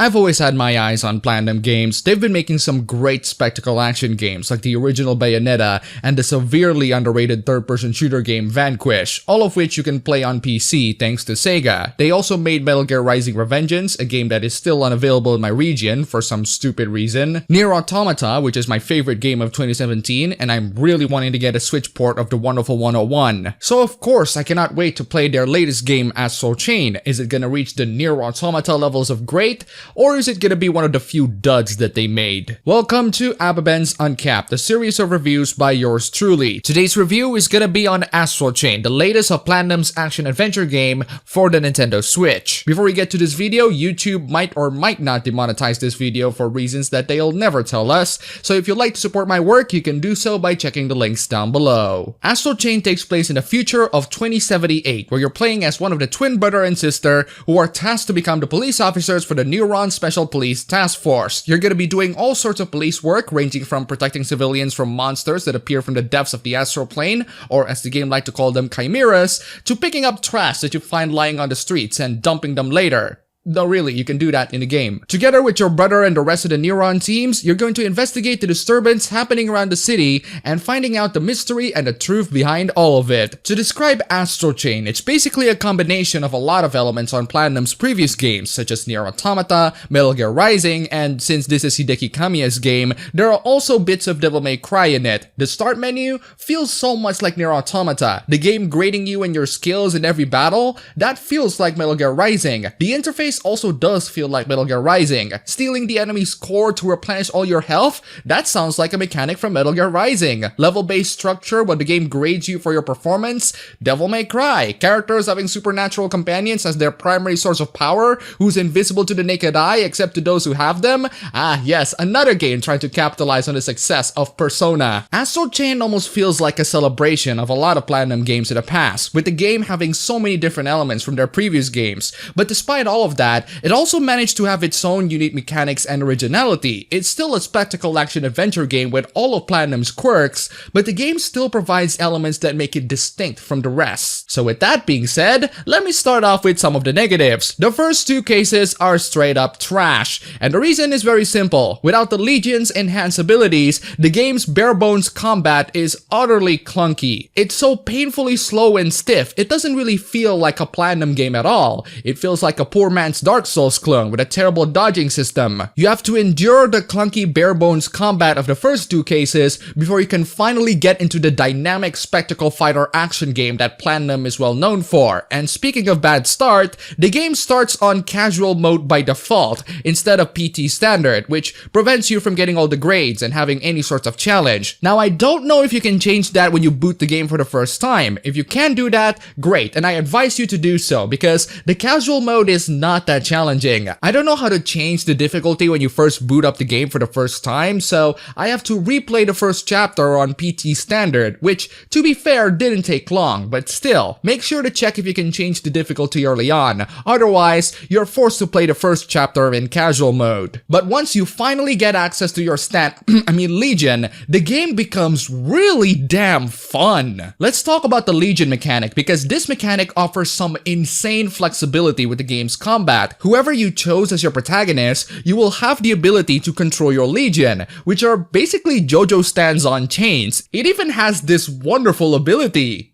I've always had my eyes on Platinum Games. They've been making some great spectacle action games like the original Bayonetta and the severely underrated third-person shooter game Vanquish, all of which you can play on PC thanks to Sega. They also made Metal Gear Rising: Revengeance, a game that is still unavailable in my region for some stupid reason, Nier Automata, which is my favorite game of 2017, and I'm really wanting to get a Switch port of the wonderful 101. So of course, I cannot wait to play their latest game, Astral. Is it gonna reach the Nier Automata levels of great, or is it gonna be one of the few duds that they made? Welcome to appabend's Uncapped, a series of reviews by yours truly. Today's review is gonna be on Astral Chain, the latest of Platinum's action-adventure game for the Nintendo Switch. Before we get to this video, YouTube might or might not demonetize this video for reasons that they'll never tell us, so if you'd like to support my work, you can do so by checking the links down below. Astral Chain takes place in the future of 2078, where you're playing as one of the twin brother and sister who are tasked to become the police officers for the Neuron Special Police Task Force. You're gonna be doing all sorts of police work, ranging from protecting civilians from monsters that appear from the depths of the astral plane, or as the game like to call them, chimeras, to picking up trash that you find lying on the streets and dumping them later. No, really, you can do that in the game. Together with your brother and the rest of the Neuron teams, you're going to investigate the disturbance happening around the city and finding out the mystery and the truth behind all of it. To describe Astral Chain, it's basically a combination of a lot of elements on Platinum's previous games, such as Nier Automata, Metal Gear Rising, and since this is Hideki Kamiya's game, there are also bits of Devil May Cry in it. The start menu feels so much like Nier Automata. The game grading you and your skills in every battle, that feels like Metal Gear Rising. The interface also does feel like Metal Gear Rising. Stealing the enemy's core to replenish all your health? That sounds like a mechanic from Metal Gear Rising. Level-based structure where the game grades you for your performance? Devil May Cry. Characters having supernatural companions as their primary source of power, who's invisible to the naked eye except to those who have them? Ah yes, another game trying to capitalize on the success of Persona. Astral Chain almost feels like a celebration of a lot of Platinum games in the past, with the game having so many different elements from their previous games. But despite all of that, it also managed to have its own unique mechanics and originality. It's still a spectacle action-adventure game with all of Platinum's quirks, but the game still provides elements that make it distinct from the rest. So with that being said, let me start off with some of the negatives. The first two cases are straight up trash, and the reason is very simple. Without the Legion's enhanced abilities, the game's bare-bones combat is utterly clunky. It's so painfully slow and stiff, it doesn't really feel like a Platinum game at all. It feels like a poor man's Dark Souls clone with a terrible dodging system. You have to endure the clunky bare-bones combat of the first two cases before you can finally get into the dynamic spectacle fighter action game that Platinum is well known for. And speaking of bad start, the game starts on casual mode by default instead of PT standard, which prevents you from getting all the grades and having any sorts of challenge. Now, I don't know if you can change that when you boot the game for the first time. If you can do that, great, and I advise you to do so because the casual mode is not that challenging. I don't know how to change the difficulty when you first boot up the game for the first time, so I have to replay the first chapter on PT standard, which, to be fair, didn't take long, but still, make sure to check if you can change the difficulty early on. Otherwise, you're forced to play the first chapter in casual mode. But once you finally get access to your Legion, the game becomes really damn fun. Let's talk about the Legion mechanic, because this mechanic offers some insane flexibility with the game's combat. Whoever you chose as your protagonist, you will have the ability to control your Legion, which are basically JoJo stands on chains. It even has this wonderful ability.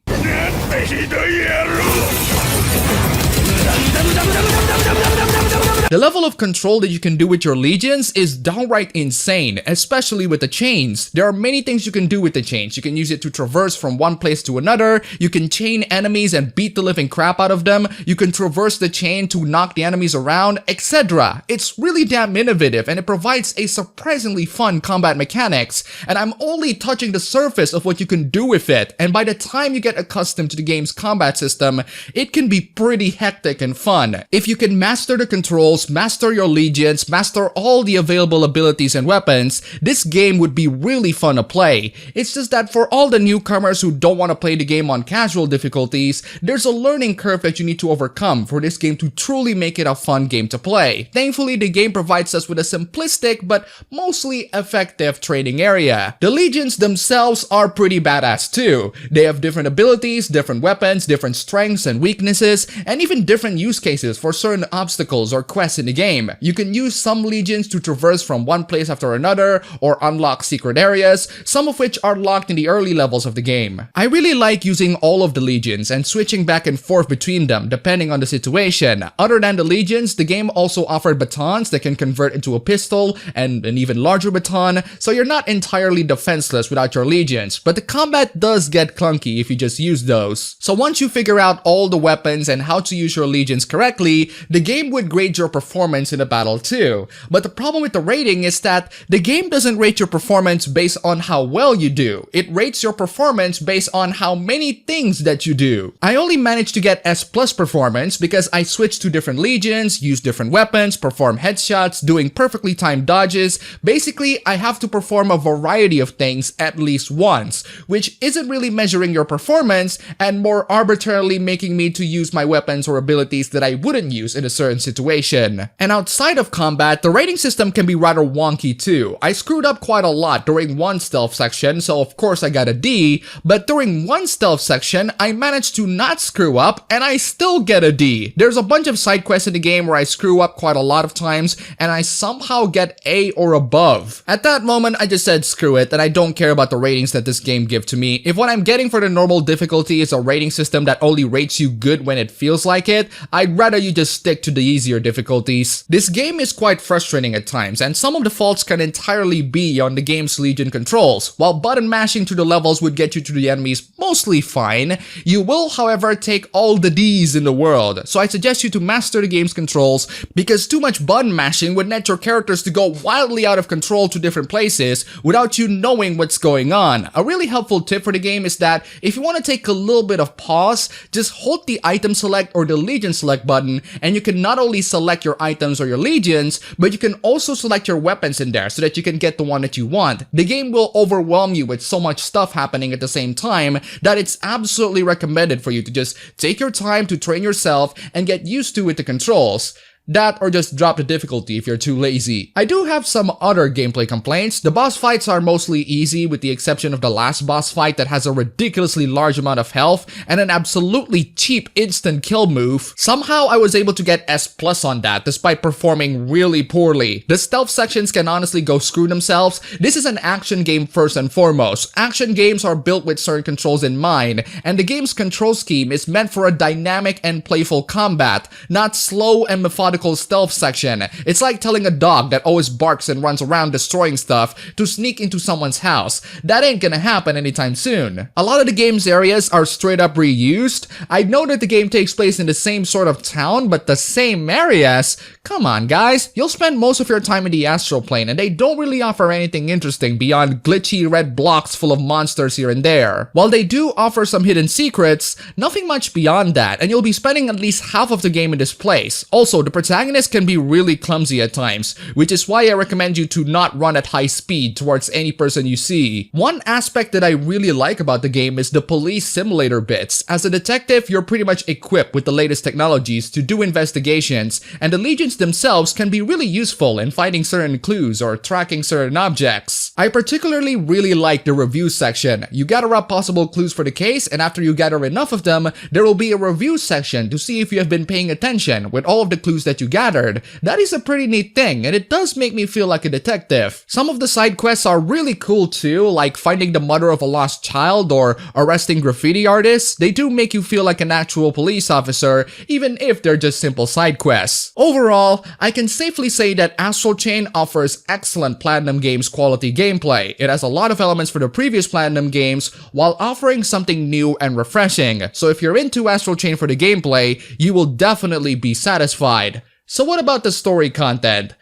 The level of control that you can do with your legions is downright insane, especially with the chains. There are many things you can do with the chains. You can use it to traverse from one place to another, you can chain enemies and beat the living crap out of them, you can traverse the chain to knock the enemies around, etc. It's really damn innovative and it provides a surprisingly fun combat mechanics, and I'm only touching the surface of what you can do with it, and by the time you get accustomed to the game's combat system, it can be pretty hectic and fun. If you can master the controls, master your legions, master all the available abilities and weapons, this game would be really fun to play. It's just that for all the newcomers who don't want to play the game on casual difficulties, there's a learning curve that you need to overcome for this game to truly make it a fun game to play. Thankfully, the game provides us with a simplistic but mostly effective training area. The legions themselves are pretty badass too. They have different abilities, different weapons, different strengths and weaknesses, and even different use cases for certain obstacles or quests quests in the game. You can use some legions to traverse from one place after another or unlock secret areas, some of which are locked in the early levels of the game. I really like using all of the legions and switching back and forth between them depending on the situation. Other than the legions, the game also offered batons that can convert into a pistol and an even larger baton, so you're not entirely defenseless without your legions, but the combat does get clunky if you just use those. So once you figure out all the weapons and how to use your legions correctly, the game would grade your performance in a battle too. But the problem with the rating is that the game doesn't rate your performance based on how well you do. It rates your performance based on how many things that you do. I only managed to get S+ performance because I switched to different legions, used different weapons, performed headshots, doing perfectly timed dodges. Basically, I have to perform a variety of things at least once, which isn't really measuring your performance and more arbitrarily making me to use my weapons or abilities that I wouldn't use in a certain situation. And outside of combat, the rating system can be rather wonky too. I screwed up quite a lot during one stealth section, so of course I got a D, but during one stealth section, I managed to not screw up and I still get a D. There's a bunch of side quests in the game where I screw up quite a lot of times and I somehow get A or above. At that moment, I just said screw it and I don't care about the ratings that this game gives to me. If what I'm getting for the normal difficulty is a rating system that only rates you good when it feels like it, I'd rather you just stick to the easier difficulties. This game is quite frustrating at times, and some of the faults can entirely be on the game's legion controls. While button mashing through the levels would get you to the enemies mostly fine, you will however take all the D's in the world, so I suggest you to master the game's controls because too much button mashing would net your characters to go wildly out of control to different places without you knowing what's going on. A really helpful tip for the game is that if you want to take a little bit of pause, just hold the item select or the legion select button and you can not only select your items or your legions, but you can also select your weapons in there so that you can get the one that you want. The game will overwhelm you with so much stuff happening at the same time that it's absolutely recommended for you to just take your time to train yourself and get used to with the controls. That or just drop the difficulty if you're too lazy. I do have some other gameplay complaints. The boss fights are mostly easy with the exception of the last boss fight that has a ridiculously large amount of health and an absolutely cheap instant kill move. Somehow I was able to get S+ on that despite performing really poorly. The stealth sections can honestly go screw themselves. This is an action game first and foremost. Action games are built with certain controls in mind, and the game's control scheme is meant for a dynamic and playful combat, not slow and methodical stealth section. It's like telling a dog that always barks and runs around destroying stuff to sneak into someone's house. That ain't gonna happen anytime soon. A lot of the game's areas are straight up reused. I know that the game takes place in the same sort of town, but the same areas? Come on guys, you'll spend most of your time in the Astral plane and they don't really offer anything interesting beyond glitchy red blocks full of monsters here and there. While they do offer some hidden secrets, nothing much beyond that, and you'll be spending at least half of the game in this place. Also, the protagonist can be really clumsy at times, which is why I recommend you to not run at high speed towards any person you see. One aspect that I really like about the game is the police simulator bits. As a detective, you're pretty much equipped with the latest technologies to do investigations, and the legions themselves can be really useful in finding certain clues or tracking certain objects. I particularly really like the review section. You gather up possible clues for the case, and after you gather enough of them, there will be a review section to see if you have been paying attention with all of the clues that you gathered. That is a pretty neat thing, and it does make me feel like a detective. Some of the side quests are really cool too, like finding the mother of a lost child or arresting graffiti artists. They do make you feel like an actual police officer, even if they're just simple side quests. Overall, I can safely say that Astral Chain offers excellent Platinum Games quality gameplay. It has a lot of elements for the previous Platinum games while offering something new and refreshing. So if you're into Astral Chain for the gameplay, you will definitely be satisfied. So what about the story content?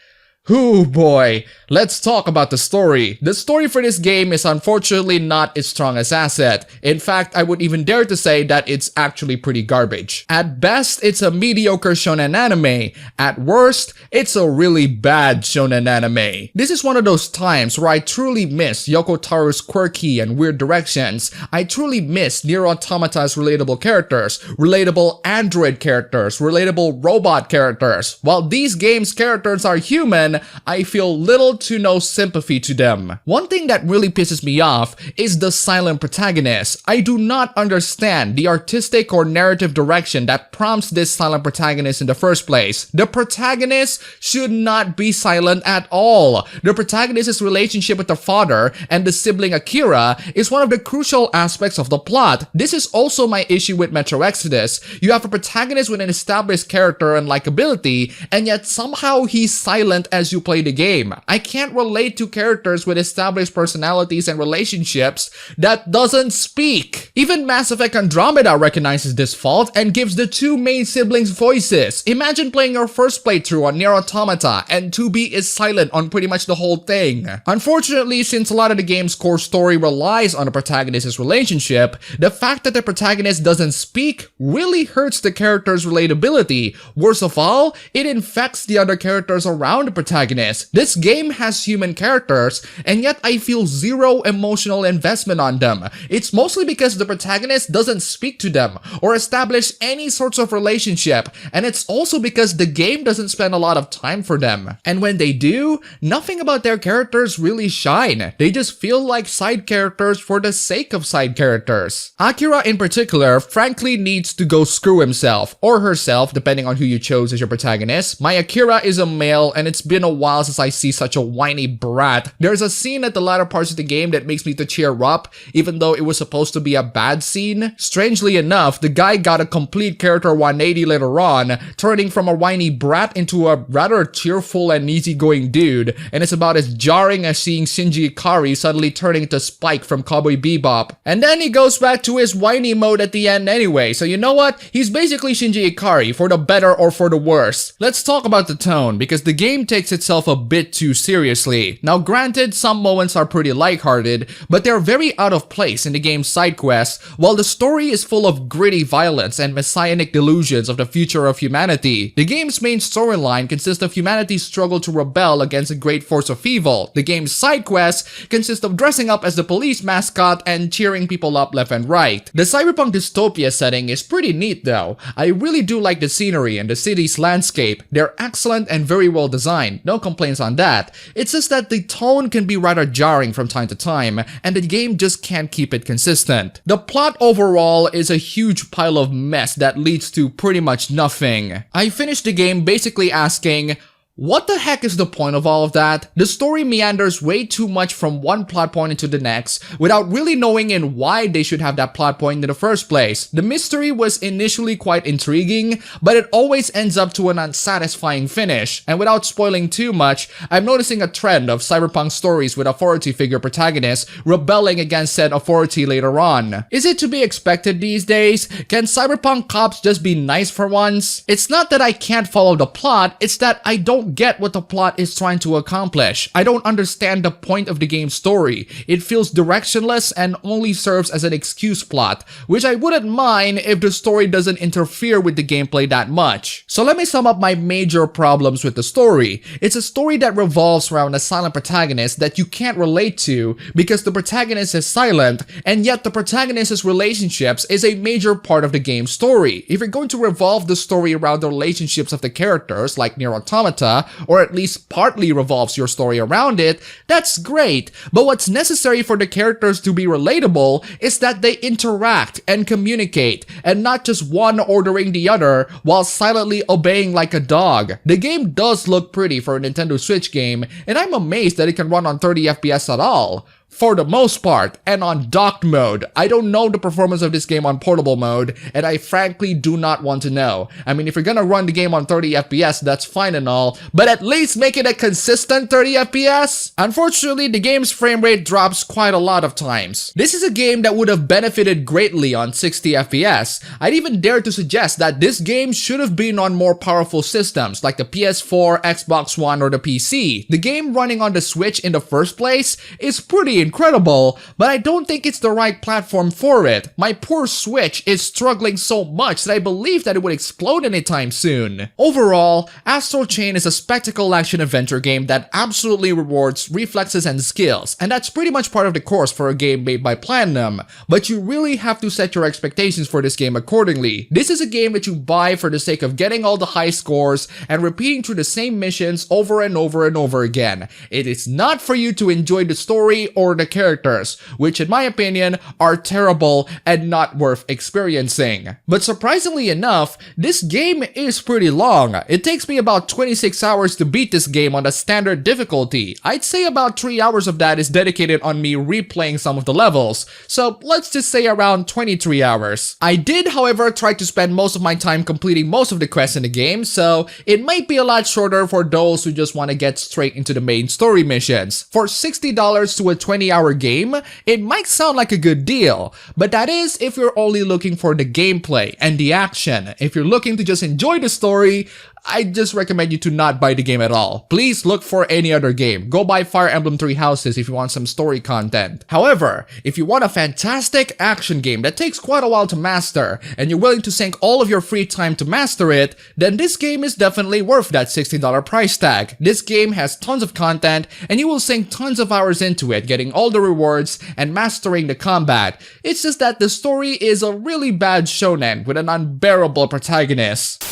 Ooh boy, let's talk about the story. The story for this game is unfortunately not its strongest asset. In fact, I would even dare to say that it's actually pretty garbage. At best, it's a mediocre shonen anime. At worst, it's a really bad shonen anime. This is one of those times where I truly miss Yoko Taro's quirky and weird directions. I truly miss Nier Automata's relatable characters, relatable android characters, relatable robot characters. While these games' characters are human, reason, I feel little to no sympathy to them. One thing that really pisses me off is the silent protagonist. I do not understand the artistic or narrative direction that prompts this silent protagonist in the first place. The protagonist should not be silent at all. The protagonist's relationship with the father and the sibling Akira is one of the crucial aspects of the plot. This is also my issue with Metro Exodus. You have a protagonist with an established character and likability, and yet somehow he's silent as you play the game. I can't relate to characters with established personalities and relationships that doesn't speak. Even Mass Effect Andromeda recognizes this fault and gives the two main siblings voices. Imagine playing your first playthrough on Nier Automata and 2B is silent on pretty much the whole thing. Unfortunately, since a lot of the game's core story relies on the protagonist's relationship, the fact that the protagonist doesn't speak really hurts the character's relatability. Worst of all, it infects the other characters around the protagonist. This game has human characters, and yet I feel zero emotional investment on them. It's mostly because the protagonist doesn't speak to them or establish any sorts of relationship, and it's also because the game doesn't spend a lot of time for them. And when they do, nothing about their characters really shine. They just feel like side characters for the sake of side characters. Akira in particular frankly needs to go screw himself, or herself depending on who you chose as your protagonist. My Akira is a male, and it's been a while since I see such a whiny brat. There's a scene at the latter parts of the game that makes me to cheer up, even though it was supposed to be a bad scene. Strangely enough, the guy got a complete character 180 later on, turning from a whiny brat into a rather cheerful and easygoing dude, and it's about as jarring as seeing Shinji Ikari suddenly turning into Spike from Cowboy Bebop. And then he goes back to his whiny mode at the end anyway, so you know what? He's basically Shinji Ikari, for the better or for the worse. Let's talk about the tone, because the game takes itself a bit too seriously. Now granted, some moments are pretty lighthearted, but they're very out of place in the game's side quests, while the story is full of gritty violence and messianic delusions of the future of humanity. The game's main storyline consists of humanity's struggle to rebel against a great force of evil. The game's side quests consist of dressing up as the police mascot and cheering people up left and right. The cyberpunk dystopia setting is pretty neat though. I really do like the scenery and the city's landscape. They're excellent and very well designed. No complaints on that. It's just that the tone can be rather jarring from time to time, and the game just can't keep it consistent. The plot overall is a huge pile of mess that leads to pretty much nothing. I finished the game basically asking, what the heck is the point of all of that? The story meanders way too much from one plot point into the next without really knowing in why they should have that plot point in the first place. The mystery was initially quite intriguing, but it always ends up to an unsatisfying finish. And without spoiling too much, I'm noticing a trend of cyberpunk stories with authority figure protagonists rebelling against said authority later on. Is it to be expected these days? Can cyberpunk cops just be nice for once? It's not that I can't follow the plot, it's that I don't get what the plot is trying to accomplish. I don't understand the point of the game's story. It feels directionless and only serves as an excuse plot, which I wouldn't mind if the story doesn't interfere with the gameplay that much. So let me sum up my major problems with the story. It's a story that revolves around a silent protagonist that you can't relate to because the protagonist is silent, and yet the protagonist's relationships is a major part of the game's story. If you're going to revolve the story around the relationships of the characters, like Nier Automata, or at least partly revolves your story around it, that's great. But what's necessary for the characters to be relatable is that they interact and communicate, and not just one ordering the other while silently obeying like a dog. The game does look pretty for a Nintendo Switch game, and I'm amazed that it can run on 30 FPS at all. For the most part, and on docked mode. I don't know the performance of this game on portable mode, and I frankly do not want to know. I mean, if you're gonna run the game on 30 FPS, that's fine and all, but at least make it a consistent 30 FPS? Unfortunately, the game's frame rate drops quite a lot of times. This is a game that would have benefited greatly on 60 FPS. I'd even dare to suggest that this game should have been on more powerful systems, like the PS4, Xbox One, or the PC. The game running on the Switch in the first place is pretty incredible, but I don't think it's the right platform for it. My poor Switch is struggling so much that I believe that it would explode anytime soon. Overall, Astral Chain is a spectacle action adventure game that absolutely rewards reflexes and skills, and that's pretty much part of the course for a game made by Platinum. But you really have to set your expectations for this game accordingly. This is a game that you buy for the sake of getting all the high scores and repeating through the same missions over and over and over again. It is not for you to enjoy the story or the characters, which in my opinion are terrible and not worth experiencing. But surprisingly enough, this game is pretty long. It takes me about 26 hours to beat this game on the standard difficulty. I'd say about 3 hours of that is dedicated on me replaying some of the levels, so let's just say around 23 hours. I did, however, try to spend most of my time completing most of the quests in the game, so it might be a lot shorter for those who just want to get straight into the main story missions. For $60 to a 20-hour game, it might sound like a good deal, but that is if you're only looking for the gameplay and the action. If you're looking to just enjoy the story, I just recommend you to not buy the game at all. Please look for any other game. Go buy Fire Emblem Three Houses if you want some story content. However, if you want a fantastic action game that takes quite a while to master, and you're willing to sink all of your free time to master it, then this game is definitely worth that $60 price tag. This game has tons of content, and you will sink tons of hours into it, getting all the rewards and mastering the combat. It's just that the story is a really bad shonen with an unbearable protagonist.